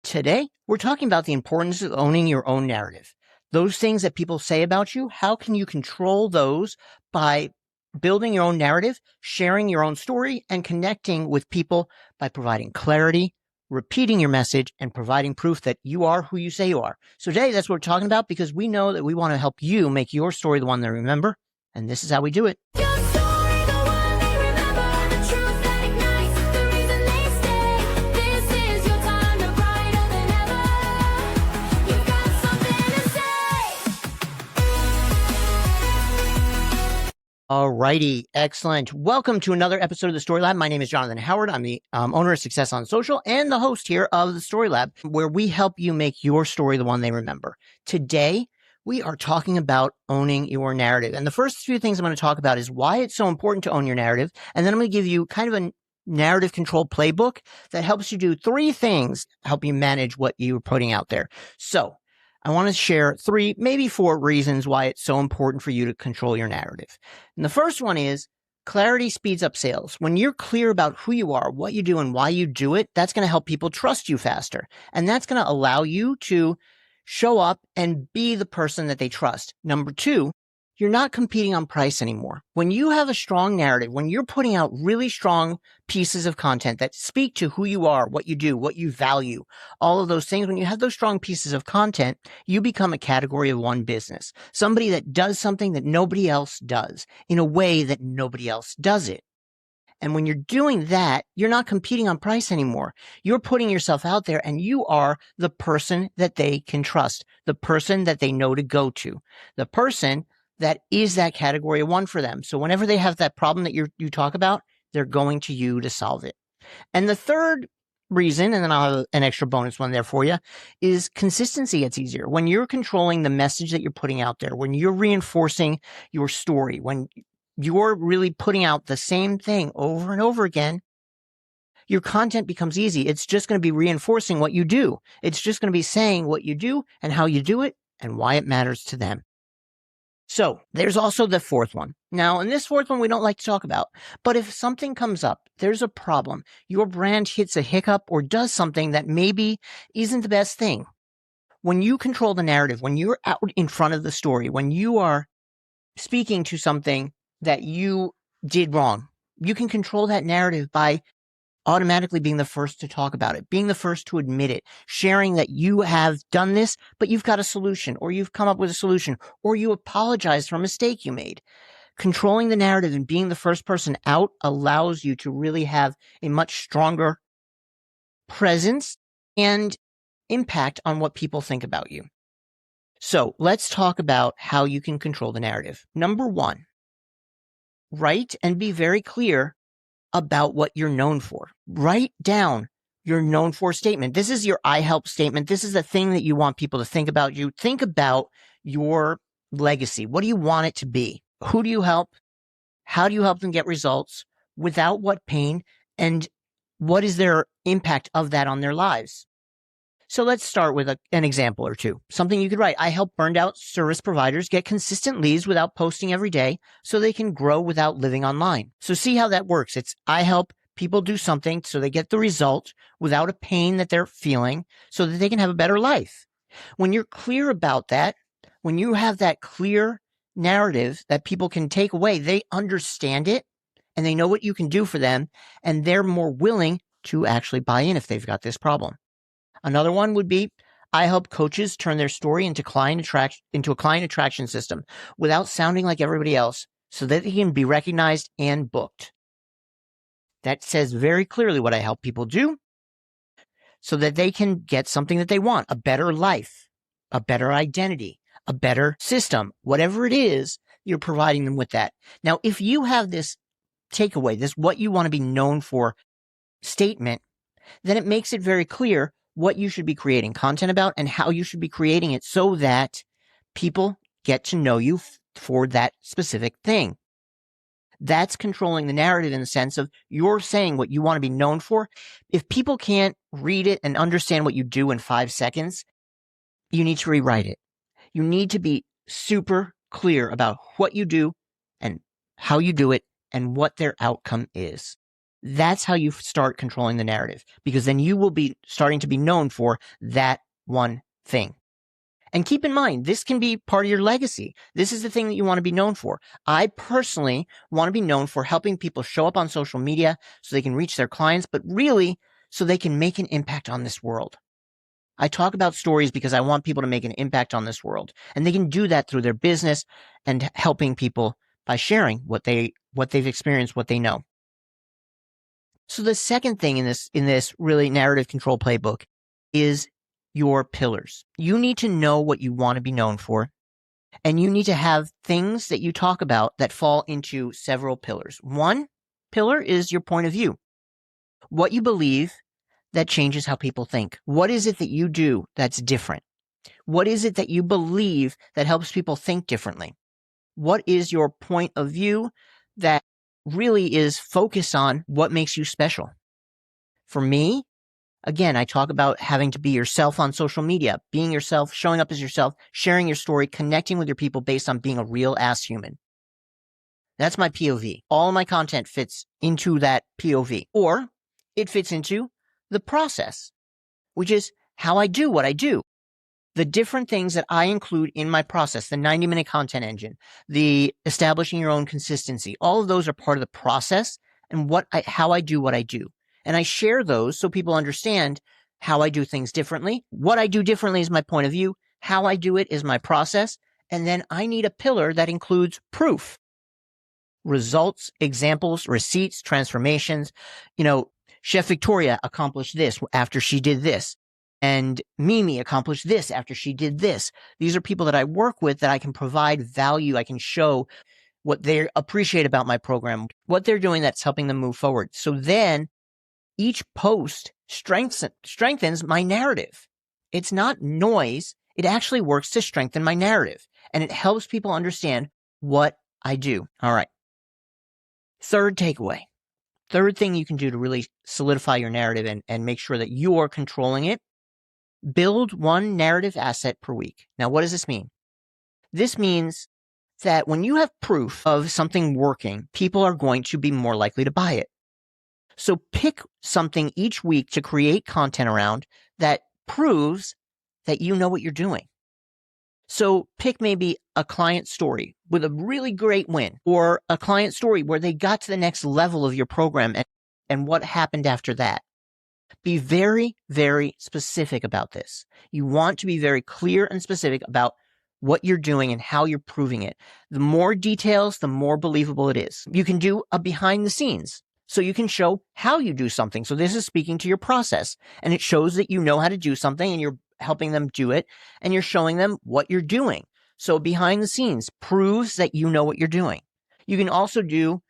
Today, we're talking about the importance of owning your own narrative. Those things that people say about you, how can you control those by building your own narrative, sharing your own story, and connecting with people by providing clarity, repeating your message, and providing proof that you are who you say you are. So today, that's what we're talking about because we know that we want to help you make your story the one they remember, and this is how we do it. Alrighty, excellent. Welcome to another episode of the Story Lab. My name is Jonathan Howard. I'm the owner of Success on Social and the host here of the Story Lab, where we help you make your story the one they remember. Today, we are talking about owning your narrative. And the first few things I'm going to talk about is why it's so important to own your narrative. And then I'm going to give you kind of a narrative control playbook that helps you do 3 things, help you manage what you're putting out there. So I want to share 3, maybe 4 reasons why it's so important for you to control your narrative. And the first one is clarity speeds up sales. When you're clear about who you are, what you do, and why you do it, that's going to help people trust you faster. And that's going to allow you to show up and be the person that they trust. Number 2, you're not competing on price anymore. When you have a strong narrative, when you're putting out really strong pieces of content that speak to who you are, what you do, what you value, all of those things, when you have those strong pieces of content, you become a category of one business. Somebody that does something that nobody else does in a way that nobody else does it. And when you're doing that, you're not competing on price anymore. You're putting yourself out there and you are the person that they can trust, the person that they know to go to, the person that is that category of one for them. So whenever they have that problem that you talk about, they're going to you to solve it. And the third reason, and then I'll have an extra bonus one there for you, is consistency gets easier. When you're controlling the message that you're putting out there, when you're reinforcing your story, when you're really putting out the same thing over and over again, your content becomes easy. It's just going to be reinforcing what you do. It's just going to be saying what you do and how you do it and why it matters to them. So there's also the fourth one. Now, in this fourth one, we don't like to talk about, but if something comes up, there's a problem, your brand hits a hiccup or does something that maybe isn't the best thing. When you control the narrative, when you're out in front of the story, when you are speaking to something that you did wrong, you can control that narrative by automatically being the first to talk about it, being the first to admit it, sharing that you have done this, but you've got a solution, or you've come up with a solution, or you apologize for a mistake you made. Controlling the narrative and being the first person out allows you to really have a much stronger presence and impact on what people think about you. So let's talk about how you can control the narrative. Number 1, write and be very clear about what you're known for. Write down your known for statement. This is your I help statement. This is the thing that you want people to think about you. Think about your legacy. What do you want it to be? Who do you help? How do you help them get results? Without what pain? And what is their impact of that on their lives? So let's start with an example or 2. Something you could write. I help burned out service providers get consistent leads without posting every day so they can grow without living online. So see how that works. It's I help people do something so they get the result without a pain that they're feeling so that they can have a better life. When you're clear about that, when you have that clear narrative that people can take away, they understand it and they know what you can do for them and they're more willing to actually buy in if they've got this problem. Another one would be, I help coaches turn their story into a client attraction system without sounding like everybody else so that they can be recognized and booked. That says very clearly what I help people do so that they can get something that they want, a better life, a better identity, a better system, whatever it is, you're providing them with that. Now, if you have this takeaway, this what you want to be known for statement, then it makes it very clear what you should be creating content about and how you should be creating it so that people get to know you for that specific thing. That's controlling the narrative in the sense of you're saying what you want to be known for. If people can't read it and understand what you do in 5 seconds, you need to rewrite it. You need to be super clear about what you do and how you do it and what their outcome is. That's how you start controlling the narrative, because then you will be starting to be known for that one thing. And keep in mind, this can be part of your legacy. This is the thing that you want to be known for. I personally want to be known for helping people show up on social media so they can reach their clients, but really so they can make an impact on this world. I talk about stories because I want people to make an impact on this world, and they can do that through their business and helping people by sharing what they've experienced, what they know. So the second thing in this really narrative control playbook is your pillars. You need to know what you want to be known for, and you need to have things that you talk about that fall into several pillars. One pillar is your point of view. What you believe that changes how people think. What is it that you do that's different? What is it that you believe that helps people think differently? What is your point of view that really is focused on what makes you special? For me, again, I talk about having to be yourself on social media, being yourself, showing up as yourself, sharing your story, connecting with your people based on being a real ass human. That's my POV. All of my content fits into that POV, or it fits into the process, which is how I do what I do. The different things that I include in my process, the 90-minute content engine, the establishing your own consistency, all of those are part of the process and how I do what I do. And I share those so people understand how I do things differently. What I do differently is my point of view. How I do it is my process. And then I need a pillar that includes proof, results, examples, receipts, transformations. Chef Victoria accomplished this after she did this. And Mimi accomplished this after she did this. These are people that I work with that I can provide value. I can show what they appreciate about my program, what they're doing that's helping them move forward. So then each post strengthens my narrative. It's not noise. It actually works to strengthen my narrative, and it helps people understand what I do. All right. Third takeaway. Third thing you can do to really solidify your narrative and make sure that you are controlling it. Build one narrative asset per week. Now, what does this mean? This means that when you have proof of something working, people are going to be more likely to buy it. So pick something each week to create content around that proves that you know what you're doing. So pick maybe a client story with a really great win, or a client story where they got to the next level of your program and what happened after that. Be very, very specific about this. You want to be very clear and specific about what you're doing and how you're proving it. The more details, the more believable it is. You can do a behind the scenes, so you can show how you do something. So this is speaking to your process, and it shows that you know how to do something and you're helping them do it, and you're showing them what you're doing. So behind the scenes proves that you know what you're doing. You can also do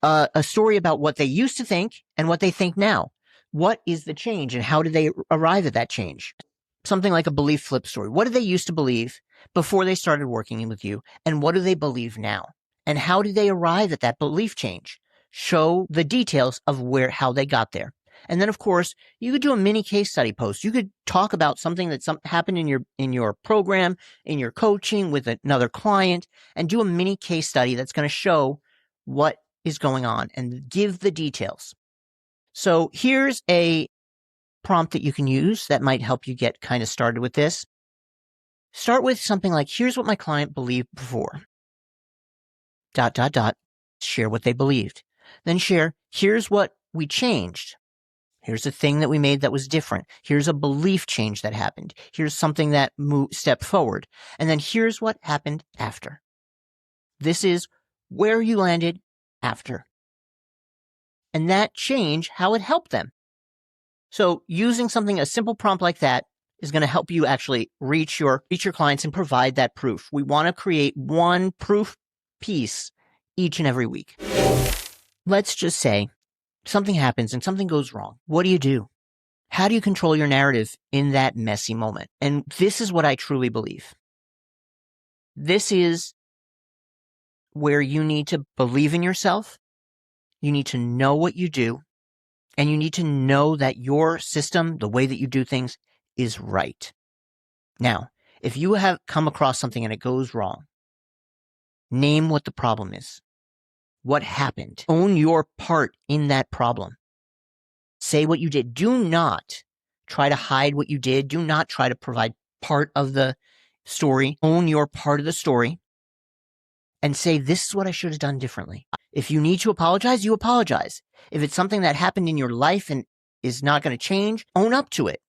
a story about what they used to think and what they think now. What is the change and how did they arrive at that change? Something like a belief flip story. What did they used to believe before they started working with you, and what do they believe now? And how did they arrive at that belief change? Show the details of how they got there. And then, of course, you could do a mini case study post. You could talk about something that happened in your program, in your coaching with another client, and do a mini case study that's going to show what is going on and give the details. So here's a prompt that you can use that might help you get kind of started with this. Start with something like, here's what my client believed before. ... Share what they believed. Then share, here's what we changed. Here's a thing that we made that was different. Here's a belief change that happened. Here's something that stepped forward. And then here's what happened after. This is where you landed after. And that change, how it helped them. So using a simple prompt like that is going to help you actually reach your clients and provide that proof. We want to create one proof piece each and every week. Let's just say something happens and something goes wrong. What do? How do you control your narrative in that messy moment? And this is what I truly believe. This is where you need to believe in yourself. You need to know what you do. And you need to know that your system, the way that you do things, is right. Now, if you have come across something and it goes wrong, name what the problem is. what happened. Own your part in that problem. Say what you did. Do not try to hide what you did. Do not try to provide part of the story. Own your part of the story and say, this is what I should have done differently. If you need to apologize, you apologize. If it's something that happened in your life and is not going to change, own up to it.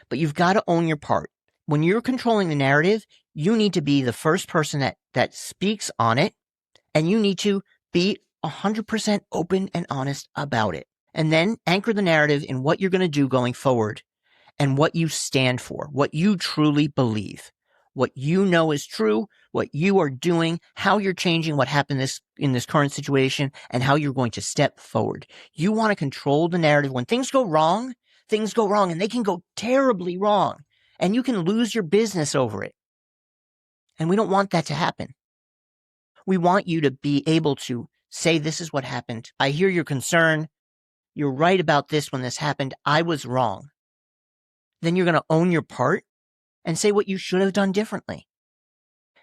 But you've got to own your part. When you're controlling the narrative, you need to be the first person that speaks on it, and you need to be 100% open and honest about it. And then anchor the narrative in what you're going to do going forward and what you stand for, what you truly believe, what you know is true, what you are doing, how you're changing what happened in this current situation, and how you're going to step forward. You want to control the narrative. When things go wrong, and they can go terribly wrong, and you can lose your business over it. And we don't want that to happen. We want you to be able to say, this is what happened. I hear your concern. You're right about this when this happened. I was wrong. Then you're going to own your part and say what you should have done differently.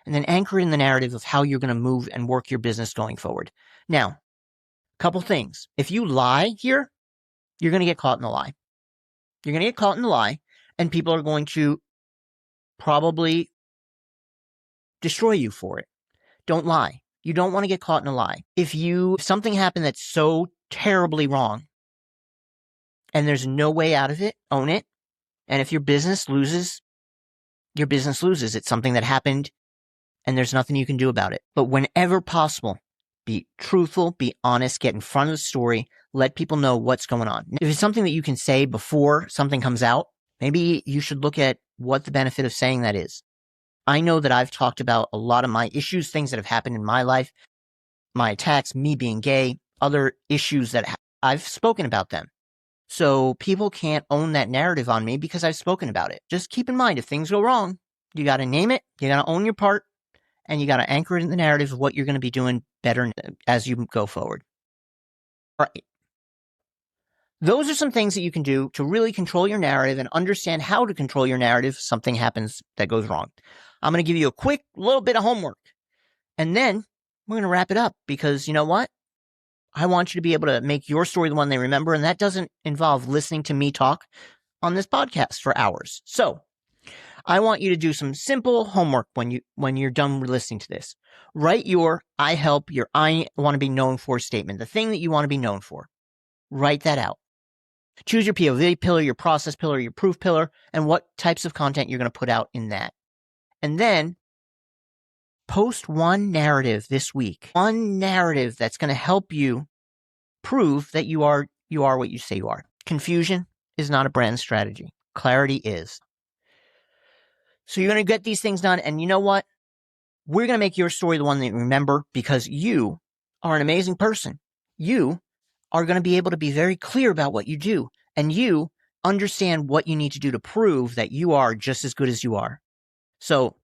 And then anchor in the narrative of how you're going to move and work your business going forward. Now, a couple things. If you lie here, you're going to get caught in the lie. You're going to get caught in the lie, and people are going to probably destroy you for it. Don't lie. You don't want to get caught in a lie. If something happened that's so terribly wrong and there's no way out of it, own it. And if your business loses, your business loses. It's something that happened and there's nothing you can do about it. But whenever possible, be truthful, be honest, get in front of the story, let people know what's going on. If it's something that you can say before something comes out, maybe you should look at what the benefit of saying that is. I know that I've talked about a lot of my issues, things that have happened in my life, my attacks, me being gay, other issues that I've spoken about them. So people can't own that narrative on me because I've spoken about it. Just keep in mind, if things go wrong, you got to name it, you got to own your part, and you got to anchor it in the narrative of what you're going to be doing better as you go forward. All right. Those are some things that you can do to really control your narrative and understand how to control your narrative if something happens that goes wrong. I'm going to give you a quick little bit of homework, and then we're going to wrap it up because you know what? I want you to be able to make your story the one they remember, and that doesn't involve listening to me talk on this podcast for hours. So I want you to do some simple homework when you're done listening to this. Write your I help, your I want to be known for statement, the thing that you want to be known for. Write that out. Choose your POV pillar, your process pillar, your proof pillar, and what types of content you're going to put out in that. And then post one narrative this week, one narrative that's going to help you prove that you are what you say you are. Confusion is not a brand strategy. Clarity is. So you're going to get these things done, and you know what? We're going to make your story the one that you remember because you are an amazing person. You are going to be able to be very clear about what you do, and you understand what you need to do to prove that you are just as good as you are. So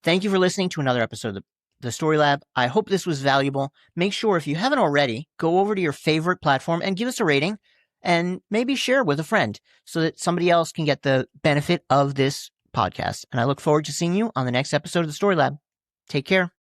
thank you for listening to another episode of the Story Lab. I hope this was valuable. Make sure, if you haven't already, go over to your favorite platform and give us a rating and maybe share with a friend so that somebody else can get the benefit of this podcast. And I look forward to seeing you on the next episode of the Story Lab. Take care.